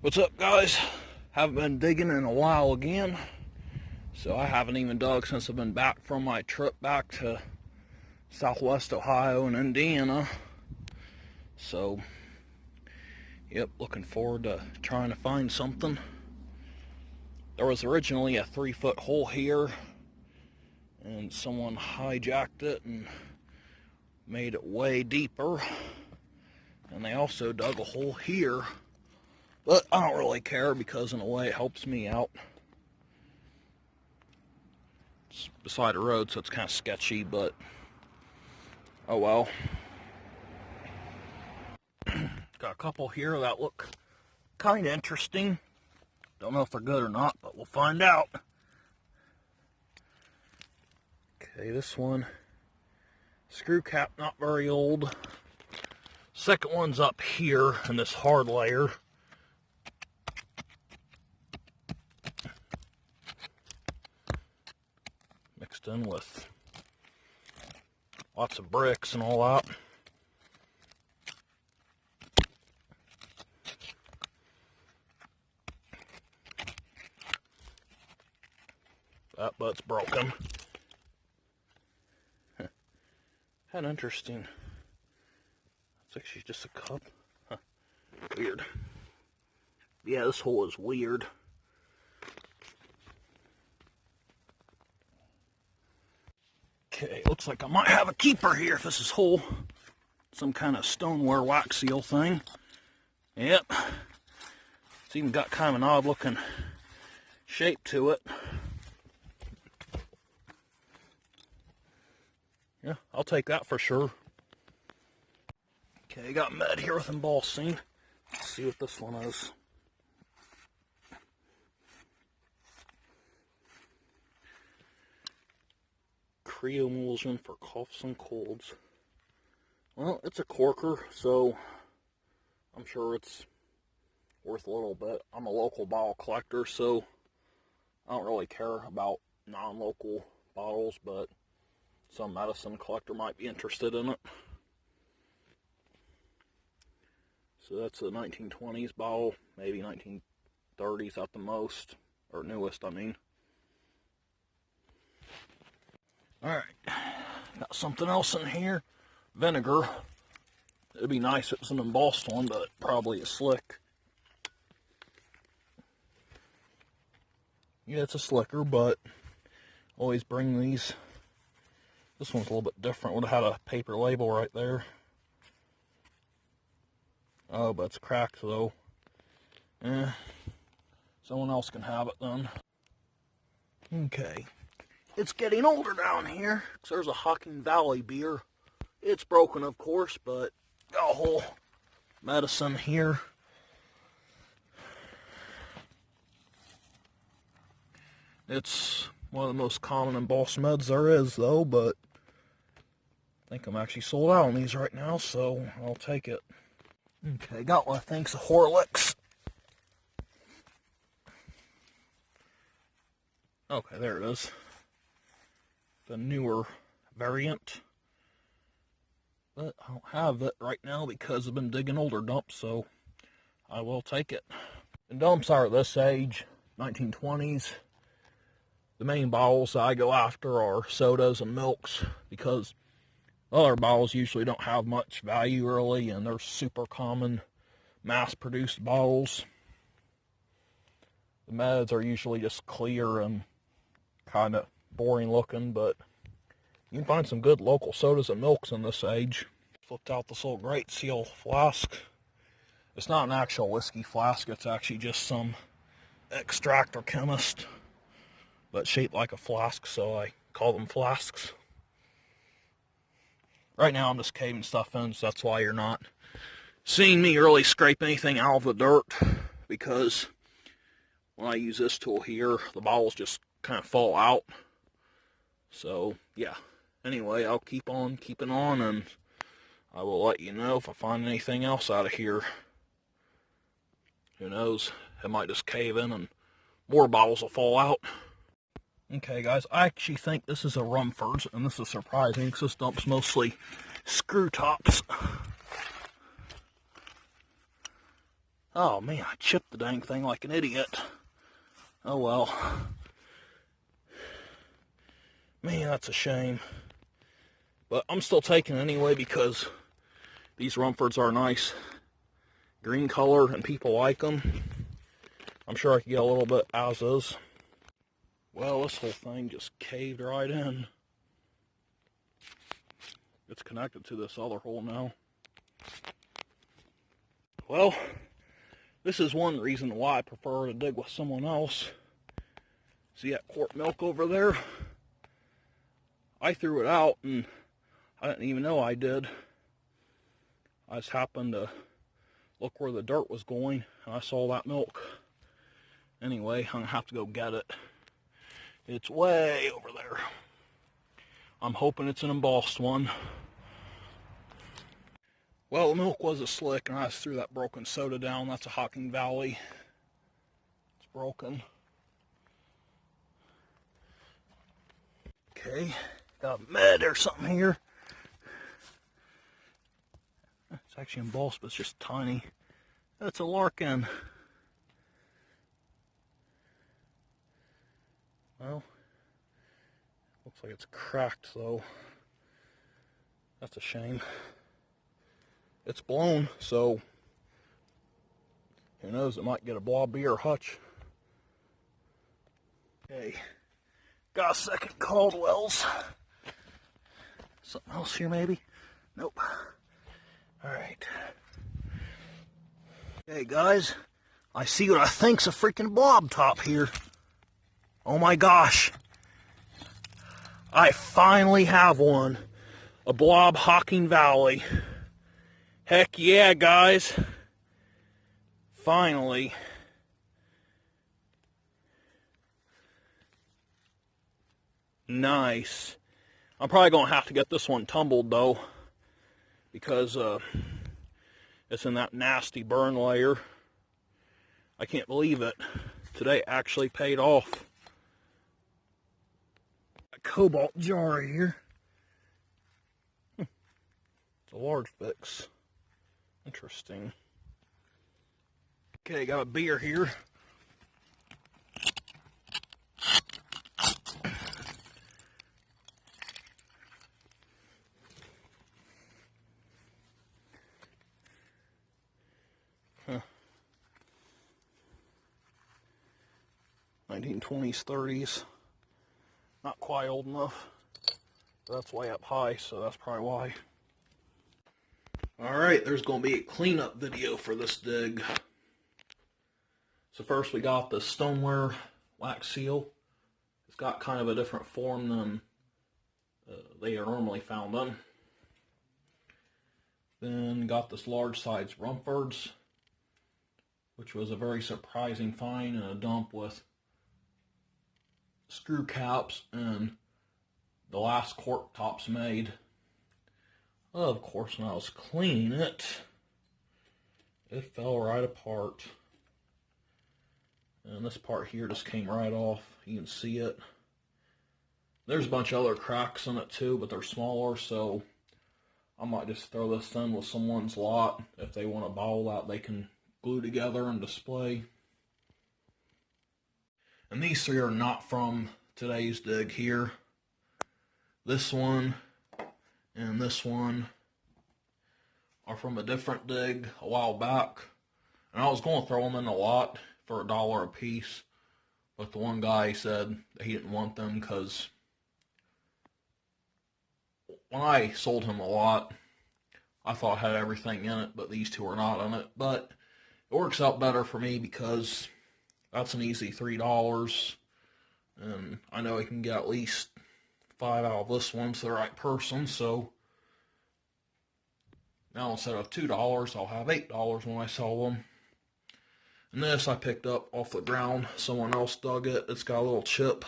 What's up, guys? Haven't been digging in a while again, so I haven't even dug since I've been back from my trip back to Southwest Ohio and Indiana. So, yep, looking forward to trying to find something. There was originally a 3-foot hole here, and someone hijacked it and made it way deeper. And they also dug a hole here. But I don't really care because in a way it helps me out. It's beside a road, so it's kind of sketchy, but oh well. Got a couple here that look kind of interesting. Don't know if they're good or not, but we'll find out. Okay, this one, screw cap not very old. Second one's up here in this hard layer. Mixed in with lots of bricks and all that. That butt's broken. Kind of interesting. It's actually just a cup. Huh. Weird. Yeah, this hole is weird. Okay, looks like I might have a keeper here if this is whole. Some kind of stoneware wax seal thing. Yep. It's even got kind of an odd looking shape to it. Yeah, I'll take that for sure. Okay, got med here with embossing. Let's see what this one is. Creo-emulsion for coughs and colds. Well, it's a corker, so I'm sure it's worth a little bit. I'm a local bottle collector, so I don't really care about non-local bottles, but some medicine collector might be interested in it. So that's a 1920s bottle, maybe 1930s at the most, or newest, I mean. Alright, got something else in here. Vinegar. It'd be nice if it was an embossed one, but probably a slick. Yeah, it's a slicker, but always bring these. This one's a little bit different. Would have had a paper label right there. Oh, but it's cracked though. Someone else can have it then. Okay. It's getting older down here, because there's a Hocking Valley beer. It's broken, of course, but got a whole medicine here. It's one of the most common embossed meds there is, though, but I think I'm actually sold out on these right now, so I'll take it. Okay, got what I think's a Horlicks. Okay, there it is. The newer variant. But I don't have it right now because I've been digging older dumps, so I will take it. And dumps are at this age, 1920s. The main bottles that I go after are sodas and milks because other bottles usually don't have much value really, and they're super common mass-produced bottles. The meds are usually just clear and kind of boring looking, but you can find some good local sodas and milks in this age. Flipped out this little Great Seal flask. It's not an actual whiskey flask, it's actually just some extractor chemist, but shaped like a flask, so I call them flasks. Right now I'm just caving stuff in, so that's why you're not seeing me really scrape anything out of the dirt, because when I use this tool here, the bottles just kind of fall out. So, yeah. Anyway, I'll keep on keeping on, and I will let you know if I find anything else out of here. Who knows? It might just cave in and more bottles will fall out. Okay, guys, I actually think this is a Rumford's, and this is surprising because this dump's mostly screw tops. Oh man, I chipped the dang thing like an idiot. Oh well. Man, that's a shame. But I'm still taking it anyway because these Rumfords are nice green color and people like them. I'm sure I could get a little bit as is. Well, this whole thing just caved right in. It's connected to this other hole now. Well, this is one reason why I prefer to dig with someone else. See that quart milk over there? I threw it out and I didn't even know I did. I just happened to look where the dirt was going and I saw that milk. Anyway, I'm gonna have to go get it. It's way over there. I'm hoping it's an embossed one. Well, the milk was a slick and I just threw that broken soda down. That's a Hocking Valley. It's broken. Okay, got a med or something here. It's actually embossed, but it's just tiny. That's a Larkin. Well, looks like it's cracked though. That's a shame. It's blown, so who knows, it might get a blobby or hutch. Okay, got a second Caldwell's. Something else here maybe? Nope. Alright. Okay guys, I see what I think's a freaking blob top here. Oh my gosh. I finally have one. A blob Hocking Valley. Heck yeah, guys. Finally. Nice. I'm probably going to have to get this one tumbled, though, because it's in that nasty burn layer. I can't believe it. Today actually paid off. A cobalt jar here. It's a large fix. Interesting. Okay, got a beer here. Huh. 1920s, 30s. Not quite old enough. That's way up high, so that's probably why. Alright, there's going to be a cleanup video for this dig. So first we got the stoneware wax seal. It's got kind of a different form than they are normally found in. Then got this large size Rumfords, which was a very surprising find in a dump with screw caps and the last cork tops made. Of course, when I was cleaning it, it fell right apart. And this part here just came right off. You can see it. There's a bunch of other cracks in it too, but they're smaller, so I might just throw this in with someone's lot. If they want a bottle that they can glue together and display. And these three are not from today's dig here. This one and this one are from a different dig a while back. And I was going to throw them in a lot for $1 a piece. But the one guy said that he didn't want them because when I sold him a lot, I thought it had everything in it, but these two are not in it. But it works out better for me because that's an easy $3. And I know I can get at least 5 out of this one to the right person, so now instead of $2, I'll have $8 when I sell them. And this I picked up off the ground. Someone else dug it. It's got a little chip.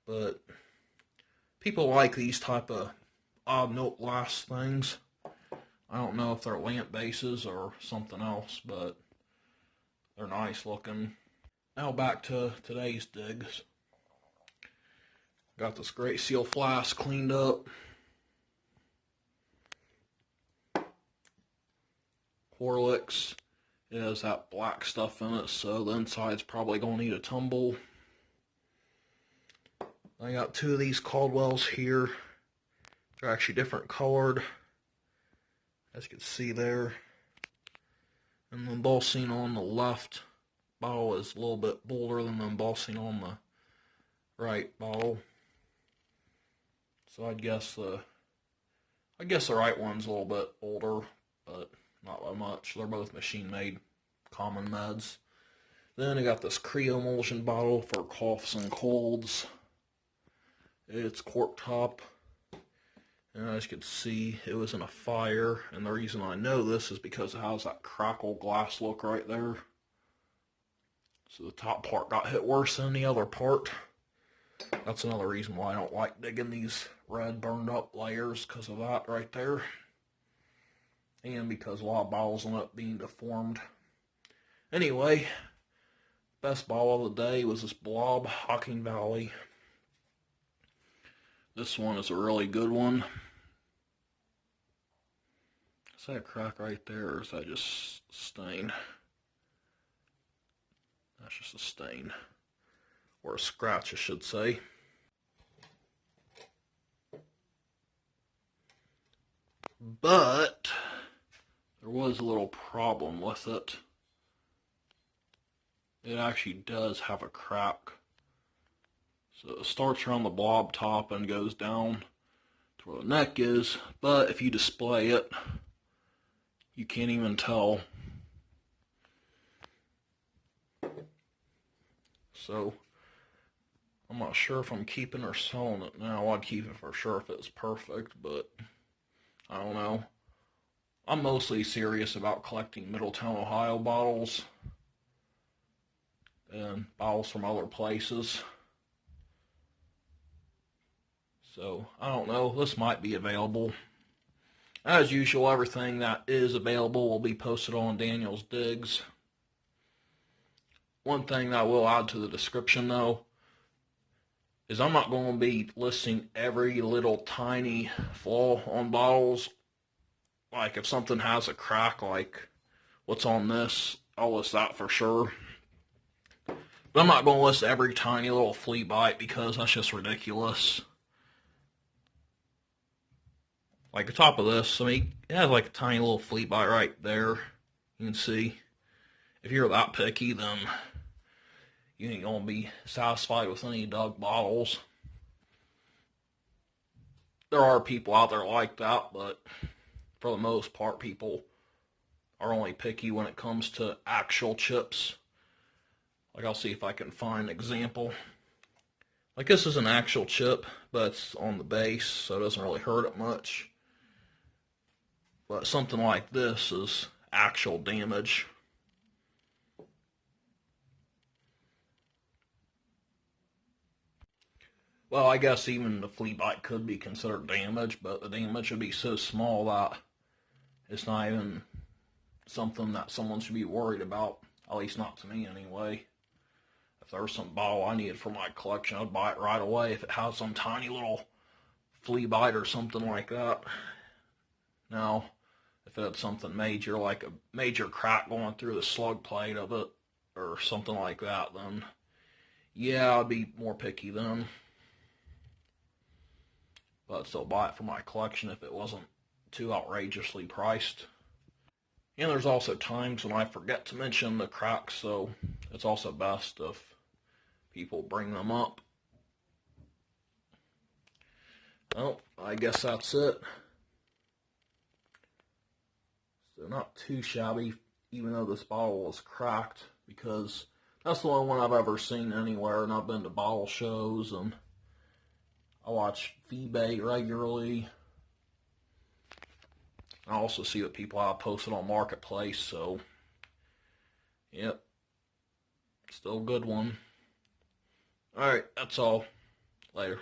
But people like these type of odd note glass things. I don't know if they're lamp bases or something else, but they're nice looking. Now back to today's digs. Got this Great Seal flask cleaned up. Horlicks It has that black stuff in it, so the inside's probably going to need a tumble. I got two of these Caldwells here. They're actually different colored, as you can see there. And the embossing on the left bottle is a little bit bolder than the embossing on the right bottle. So I guess the right one's a little bit older, but not by much. They're both machine-made common meds. Then I got this Creo emulsion bottle for coughs and colds. It's cork top. And as you can see, it was in a fire. And the reason I know this is because it has that crackle glass look right there. So the top part got hit worse than the other part. That's another reason why I don't like digging these red burned up layers, because of that right there. And because a lot of bottles end up being deformed. Anyway, best bottle of the day was this Blob Hocking Valley. This one is a really good one. Is that a crack right there, or is that just stain? That's just a stain. Or a scratch, I should say. But there was a little problem with it. It actually does have a crack. So it starts around the blob top and goes down to where the neck is, but if you display it, you can't even tell. So I'm not sure if I'm keeping or selling it now. I'd keep it for sure if it's perfect, but I don't know. I'm mostly serious about collecting Middletown, Ohio bottles and bottles from other places. So, I don't know, this might be available. As usual, everything that is available will be posted on Daniel's Digs. One thing that I will add to the description, though, is I'm not going to be listing every little tiny flaw on bottles. Like, if something has a crack, like what's on this, I'll list that for sure. But I'm not going to list every tiny little flea bite, because that's just ridiculous. Like the top of this, I mean, it has like a tiny little flea bite right there. You can see. If you're that picky, then you ain't gonna be satisfied with any Doug bottles. There are people out there like that, but for the most part, people are only picky when it comes to actual chips. Like, I'll see if I can find an example. Like, this is an actual chip, but it's on the base, so it doesn't really hurt it much. But something like this is actual damage. Well, I guess even the flea bite could be considered damage, but the damage would be so small that it's not even something that someone should be worried about. At least not to me, anyway. If there was some bottle I needed for my collection, I'd buy it right away if it has some tiny little flea bite or something like that. Now, if it had something major, like a major crack going through the slug plate of it, or something like that, then yeah, I'd be more picky then. But I'd still buy it for my collection if it wasn't too outrageously priced. And there's also times when I forget to mention the cracks, so it's also best if people bring them up. Well, I guess that's it. So not too shabby, even though this bottle was cracked, because that's the only one I've ever seen anywhere, and I've been to bottle shows, and I watch eBay regularly. I also see what people have posted on Marketplace, so yep, still a good one. Alright, that's all. Later.